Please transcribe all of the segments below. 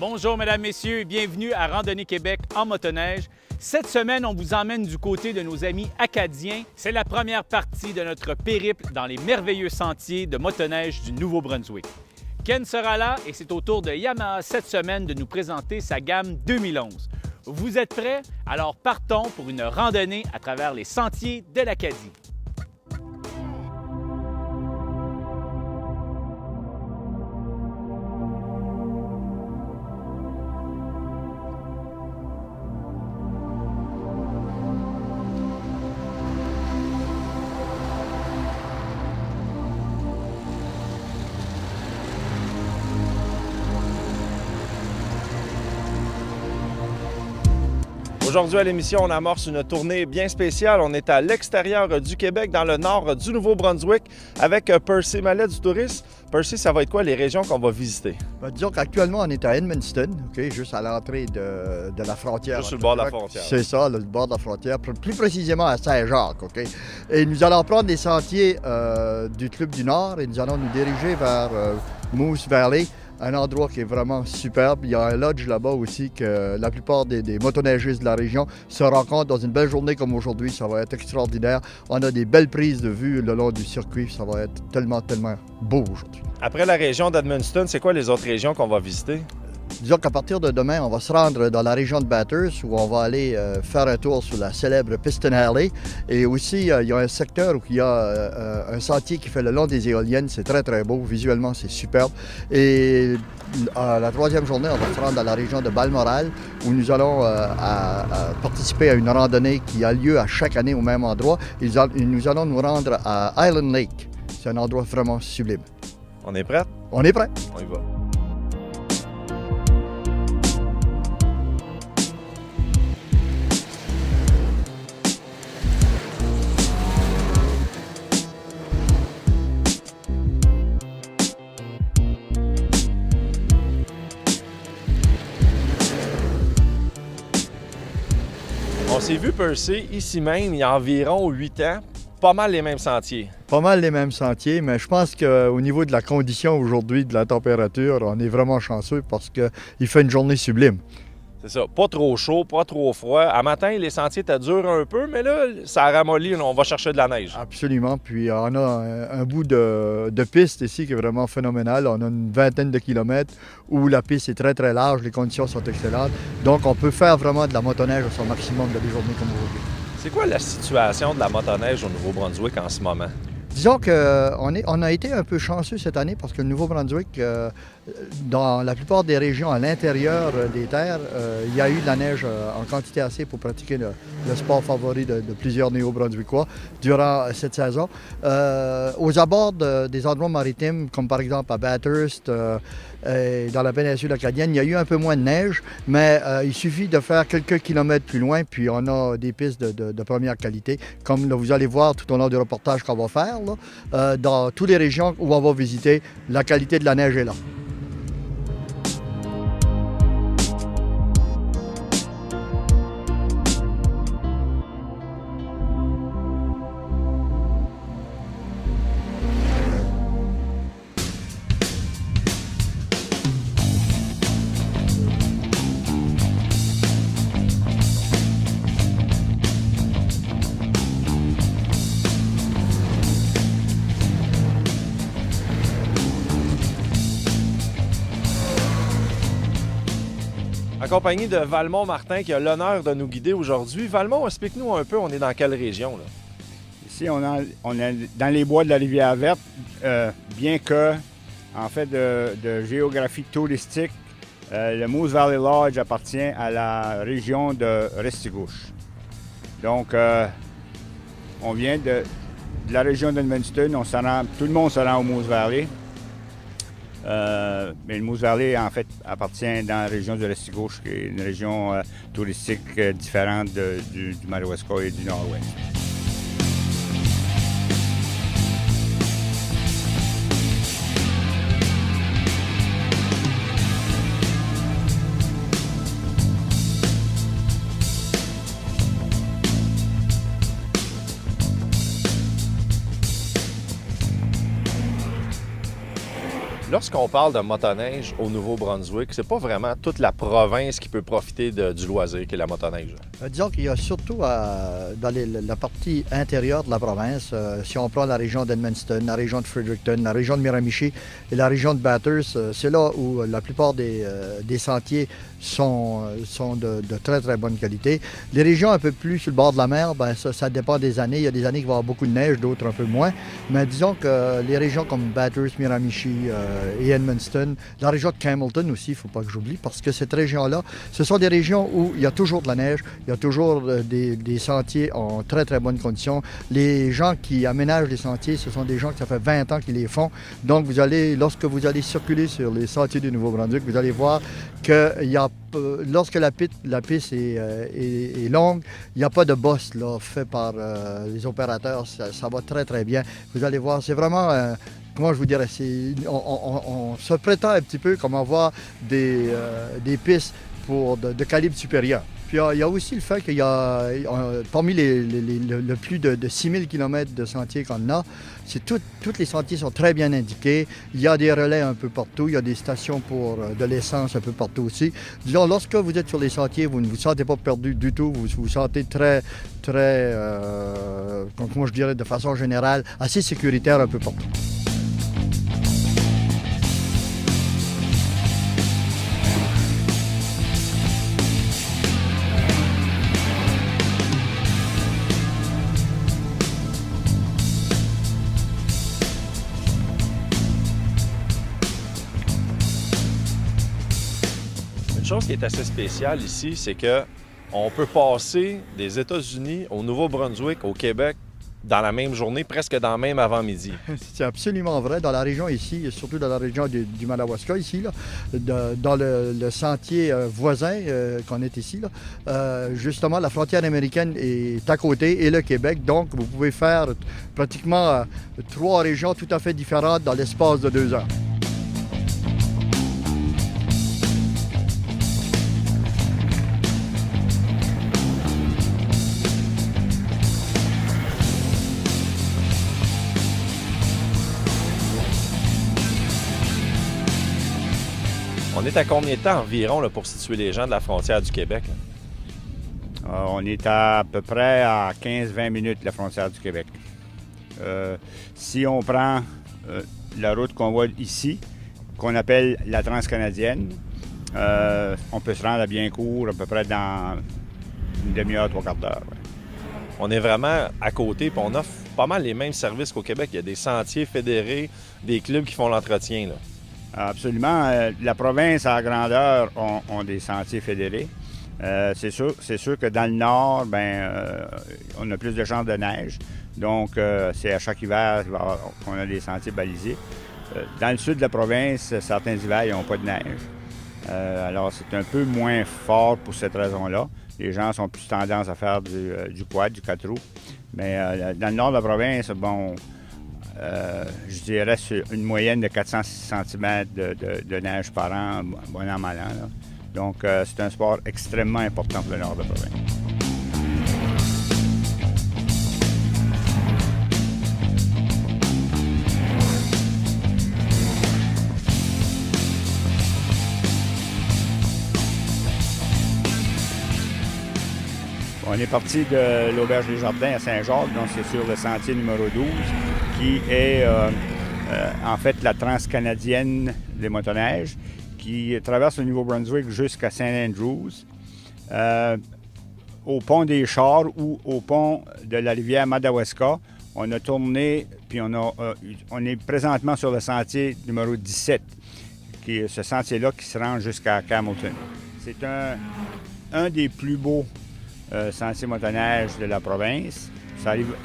Bonjour, mesdames, messieurs, et bienvenue à Randonnée Québec en motoneige. Cette semaine, on vous emmène du côté de nos amis acadiens. C'est la première partie de notre périple dans les merveilleux sentiers de motoneige du Nouveau-Brunswick. Ken sera là et c'est au tour de Yamaha cette semaine de nous présenter sa gamme 2011. Vous êtes prêts? Alors partons pour une randonnée à travers les sentiers de l'Acadie. Aujourd'hui à l'émission, on amorce une tournée bien spéciale. On est à l'extérieur du Québec, dans le nord du Nouveau-Brunswick, avec Percy Mallet du Tourisme. Percy, ça va être quoi les régions qu'on va visiter? Disons qu'actuellement, on est à Edmundston, juste à l'entrée de la frontière. Juste sur le bord de la frontière. C'est ça, le bord de la frontière, plus précisément à Saint-Jacques. Et nous allons prendre les sentiers du Club du Nord et nous allons nous diriger vers Moose Valley, un endroit qui est vraiment superbe. Il y a un lodge là-bas aussi que la plupart des motoneigistes de la région se rencontrent dans une belle journée comme aujourd'hui. Ça va être extraordinaire. On a des belles prises de vue le long du circuit. Ça va être tellement beau aujourd'hui. Après la région d'Edmundston, c'est quoi les autres régions qu'on va visiter? Disons qu'à partir de demain, on va se rendre dans la région de Bathurst où on va aller faire un tour sur la célèbre Piston Alley. Et aussi, il y a un secteur où il y a un sentier qui fait le long des éoliennes. C'est très beau. Visuellement, c'est superbe. Et la troisième journée, on va se rendre dans la région de Balmoral où nous allons participer à une randonnée qui a lieu à chaque année au même endroit. Et nous allons nous rendre à Island Lake. C'est un endroit vraiment sublime. On est prêts? On est prêts. On y va. On s'est vu, Percy, ici même, il y a environ 8 ans, pas mal les mêmes sentiers. Pas mal les mêmes sentiers, mais je pense qu'au niveau de la condition aujourd'hui, de la température, on est vraiment chanceux parce qu'il fait une journée sublime. C'est ça, pas trop chaud, pas trop froid. À matin, les sentiers étaient durs un peu, mais là, ça a ramolli, on va chercher de la neige. Absolument, puis on a un bout de piste ici qui est vraiment phénoménal. On a une vingtaine de kilomètres où la piste est très large, les conditions sont excellentes. Donc on peut faire vraiment de la motoneige à son maximum dans des journées comme aujourd'hui. C'est quoi la situation de la motoneige au Nouveau-Brunswick en ce moment? Disons qu'on a été un peu chanceux cette année parce que le Nouveau-Brunswick, dans la plupart des régions à l'intérieur des terres, il y a eu de la neige en quantité assez pour pratiquer le sport favori de plusieurs Néo-Brunswickois durant cette saison. Aux abords des endroits maritimes, comme par exemple à Bathurst, et dans la péninsule acadienne, il y a eu un peu moins de neige, mais il suffit de faire quelques kilomètres plus loin, puis on a des pistes de première qualité, comme là, vous allez voir tout au long du reportage qu'on va faire. Dans toutes les régions où on va visiter, la qualité de la neige est là. Accompagné de Valmont Martin qui a l'honneur de nous guider aujourd'hui. Valmont, explique-nous un peu, on est dans quelle région là? Ici, on est dans les bois de la Rivière-Verte, bien que, en fait, de géographie touristique, le Moose Valley Lodge appartient à la région de Restigouche. Donc, on vient de la région d'Edmundston, tout le monde se rend au Moose Valley. Mais le Moose Valley, en fait, appartient dans la région de Restigouche, qui est une région touristique différente du Madawaska et du Nord-Ouest. Lorsqu'on parle de motoneige au Nouveau-Brunswick, c'est pas vraiment toute la province qui peut profiter du loisir qu'est la motoneige. Disons qu'il y a surtout dans la partie intérieure de la province, si on prend la région d'Edmundston, la région de Fredericton, la région de Miramichi et la région de Bathurst, c'est là où la plupart des sentiers sont de très, très bonne qualité. Les régions un peu plus sur le bord de la mer, ben ça dépend des années. Il y a des années qui vont avoir beaucoup de neige, d'autres un peu moins. Mais disons que les régions comme Bathurst, Miramichi et Edmundston, la région de Campbellton aussi, il ne faut pas que j'oublie, parce que cette région-là, ce sont des régions où il y a toujours de la neige, il y a toujours des sentiers en très, très bonnes conditions. Les gens qui aménagent les sentiers, ce sont des gens qui ça fait 20 ans qu'ils les font. Donc, lorsque vous allez circuler sur les sentiers du Nouveau-Brunswick, vous allez voir qu'il y a lorsque la piste est longue, il n'y a pas de bosse là, fait par les opérateurs. Ça va très, très bien. Vous allez voir, c'est vraiment, comment je vous dirais, on se prétend un petit peu comme avoir des pistes de calibre supérieur. Puis il y a aussi le fait qu'il y a, parmi le plus de 6000 km de sentiers qu'on a, tous les sentiers sont très bien indiqués. Il y a des relais un peu partout. Il y a des stations pour de l'essence un peu partout aussi. Disons, lorsque vous êtes sur les sentiers, vous ne vous sentez pas perdu du tout. Vous vous sentez très, très, comment je dirais, de façon générale, assez sécuritaire un peu partout. Une chose qui est assez spéciale ici, c'est que on peut passer des États-Unis au Nouveau-Brunswick, au Québec, dans la même journée, presque dans le même avant-midi. C'est absolument vrai. Dans la région ici, surtout dans la région du Madawaska ici, là, dans le sentier voisin qu'on est ici, là, justement, la frontière américaine est à côté et le Québec. Donc, vous pouvez faire pratiquement 3 régions tout à fait différentes dans l'espace de 2 heures. On est à combien de temps environ là, pour situer les gens de la frontière du Québec? On est à peu près à 15-20 minutes de la frontière du Québec. Si on prend la route qu'on voit ici, qu'on appelle la transcanadienne, on peut se rendre à Biencourt à peu près dans une demi-heure, 3/4 d'heure. Ouais. On est vraiment à côté, puis on offre pas mal les mêmes services qu'au Québec. Il y a des sentiers fédérés, des clubs qui font l'entretien. Là. Absolument. La province à grandeur ont des sentiers fédérés. C'est sûr que dans le nord, on a plus de chances de neige. Donc, c'est à chaque hiver qu'on a des sentiers balisés. Dans le sud de la province, certains hivers, ils n'ont pas de neige. Alors, c'est un peu moins fort pour cette raison-là. Les gens sont plus tendance à faire du quad, du 4 roues. Mais dans le nord de la province, je dirais sur une moyenne de 400 cm de neige par an, bon an, mal an. Là. Donc, c'est un sport extrêmement important pour le nord de la province. On est parti de l'Auberge des Jardins à Saint-Jacques, donc c'est sur le sentier numéro 12, qui est en fait la transcanadienne des motoneiges, qui traverse le Nouveau-Brunswick jusqu'à St. Andrews, au pont des Chars ou au pont de la rivière Madawaska. On a tourné, puis on est présentement sur le sentier numéro 17, qui est ce sentier-là qui se rend jusqu'à Campbellton. C'est un des plus beaux sentiers motoneige de la province.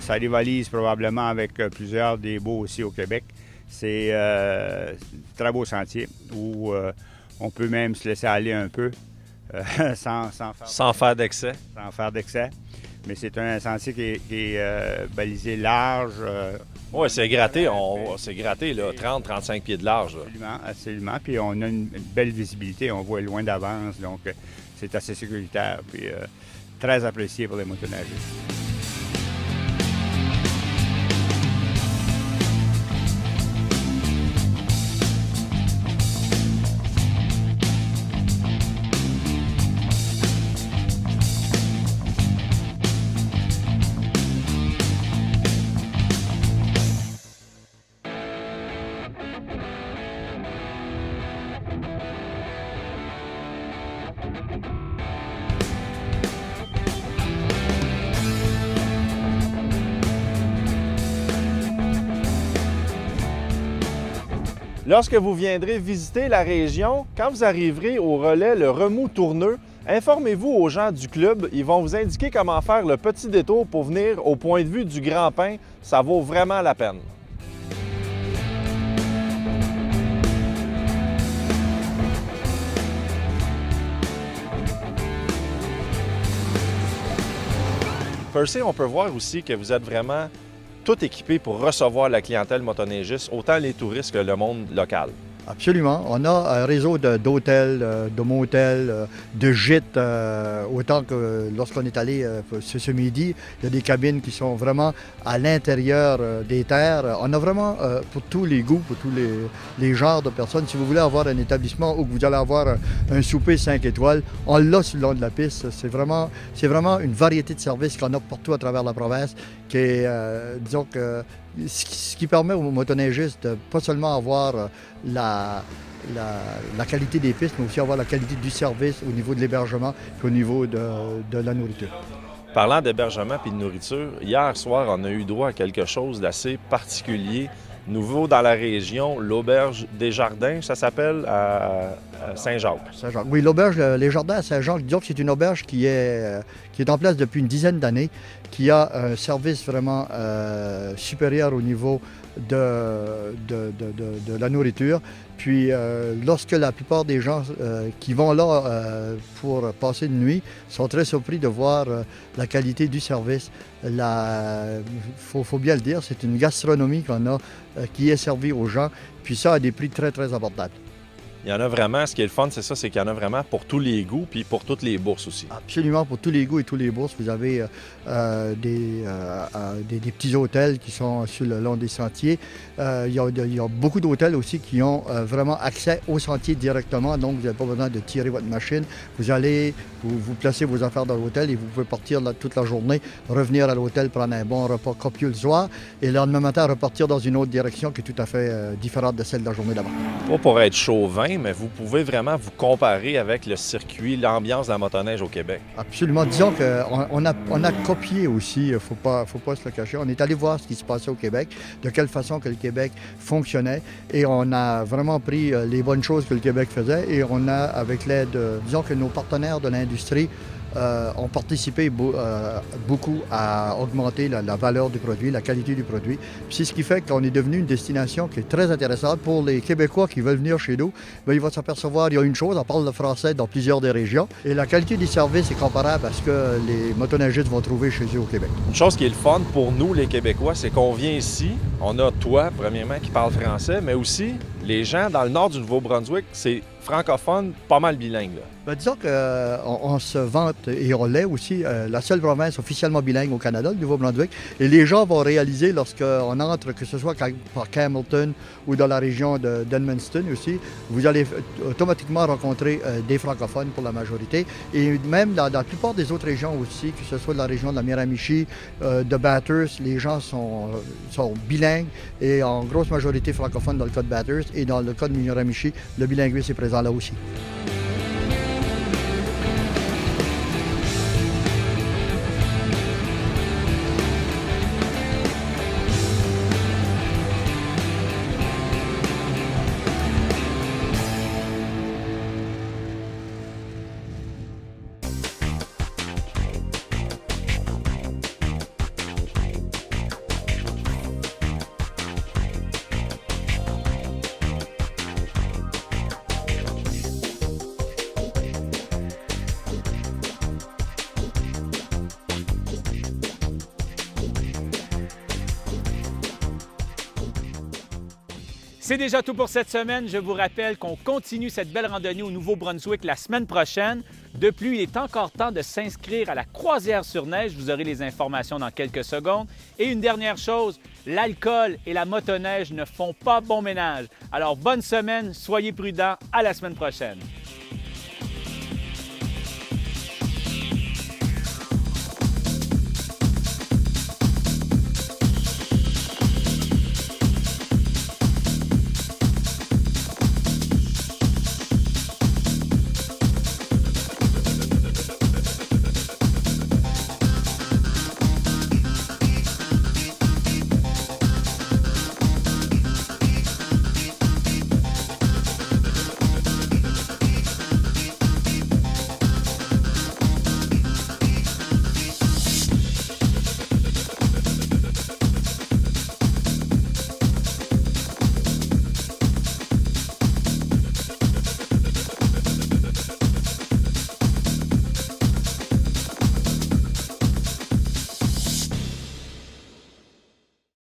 Ça rivalise probablement avec plusieurs des beaux aussi au Québec. C'est un très beau sentier où on peut même se laisser aller un peu sans faire d'excès. Sans faire d'excès. Mais c'est un sentier qui est balisé large. Oui, c'est gratté, c'est gratté, là, 30-35 pieds de large. Absolument, absolument. Puis on a une belle visibilité, on voit loin d'avance, donc c'est assez sécuritaire. Puis très apprécié pour les motoneigistes. Lorsque vous viendrez visiter la région, quand vous arriverez au relais Le Remous-Tourneux, informez-vous aux gens du club. Ils vont vous indiquer comment faire le petit détour pour venir au point de vue du Grand Pin. Ça vaut vraiment la peine. Percy, on peut voir aussi que vous êtes vraiment tout équipé pour recevoir la clientèle motoneigiste, autant les touristes que le monde local. Absolument. On a un réseau d'hôtels, de motels, de gîtes. Autant que lorsqu'on est allé ce midi, il y a des cabines qui sont vraiment à l'intérieur des terres. On a vraiment pour tous les goûts, pour tous les genres de personnes. Si vous voulez avoir un établissement où vous allez avoir un souper 5 étoiles, on l'a sur le long de la piste. C'est vraiment une variété de services qu'on a partout à travers la province qui est, disons que, ce qui permet aux motoneigistes de pas seulement avoir la qualité des pistes, mais aussi avoir la qualité du service au niveau de l'hébergement et au niveau de la nourriture. Parlant d'hébergement et de nourriture, hier soir, on a eu droit à quelque chose d'assez particulier, nouveau dans la région, l'auberge des Jardins, ça s'appelle à Saint-Jacques. Saint-Jacques. Oui, l'auberge Les Jardins à Saint-Jacques, disons que c'est une auberge qui est en place depuis une dizaine d'années, qui a un service vraiment supérieur au niveau de la nourriture. Puis lorsque la plupart des gens qui vont là pour passer une nuit sont très surpris de voir la qualité du service. Faut bien le dire, c'est une gastronomie qu'on a qui est servie aux gens, puis ça à des prix très, très abordables. Il y en a vraiment, ce qui est le fun, c'est ça, c'est qu'il y en a vraiment pour tous les goûts, puis pour toutes les bourses aussi. Absolument, pour tous les goûts et tous les bourses. Vous avez des petits hôtels qui sont sur le long des sentiers. Il y a beaucoup d'hôtels aussi qui ont vraiment accès aux sentiers directement, donc vous n'avez pas besoin de tirer votre machine. Vous allez, vous placez vos affaires dans l'hôtel et vous pouvez partir là, toute la journée, revenir à l'hôtel, prendre un bon repas copieux le soir et le lendemain matin repartir dans une autre direction qui est tout à fait différente de celle de la journée d'avant. Pas pour être chauvin, mais vous pouvez vraiment vous comparer avec le circuit, l'ambiance de la motoneige au Québec. Absolument. Disons qu'on a copié aussi, il ne faut pas se le cacher. On est allé voir ce qui se passait au Québec, de quelle façon que le Québec fonctionnait et on a vraiment pris les bonnes choses que le Québec faisait et on a, avec l'aide, disons que nos partenaires de l'industrie, ont participé beaucoup à augmenter la valeur du produit, la qualité du produit. Puis c'est ce qui fait qu'on est devenu une destination qui est très intéressante pour les Québécois qui veulent venir chez nous. Bien, ils vont s'apercevoir, il y a une chose, on parle le français dans plusieurs des régions et la qualité du service est comparable à ce que les motoneigistes vont trouver chez eux au Québec. Une chose qui est le fun pour nous, les Québécois, c'est qu'on vient ici, on a toi, premièrement, qui parle français, mais aussi les gens dans le nord du Nouveau-Brunswick, c'est francophone, pas mal bilingue. Là. Bien, disons qu'on se vante, et on l'est aussi, la seule province officiellement bilingue au Canada, le Nouveau-Brunswick. Et les gens vont réaliser lorsqu'on entre, que ce soit par Campbellton ou dans la région d'Edmundston aussi, vous allez automatiquement rencontrer des francophones pour la majorité. Et même dans la plupart des autres régions aussi, que ce soit de la région de la Miramichi, de Bathurst, les gens sont bilingues et en grosse majorité francophones dans le cas de Bathurst. Et dans le cas de Miramichi, le bilinguisme est présent là aussi. C'est déjà tout pour cette semaine. Je vous rappelle qu'on continue cette belle randonnée au Nouveau-Brunswick la semaine prochaine. De plus, il est encore temps de s'inscrire à la croisière sur neige. Vous aurez les informations dans quelques secondes. Et une dernière chose, l'alcool et la motoneige ne font pas bon ménage. Alors, bonne semaine, soyez prudents. À la semaine prochaine.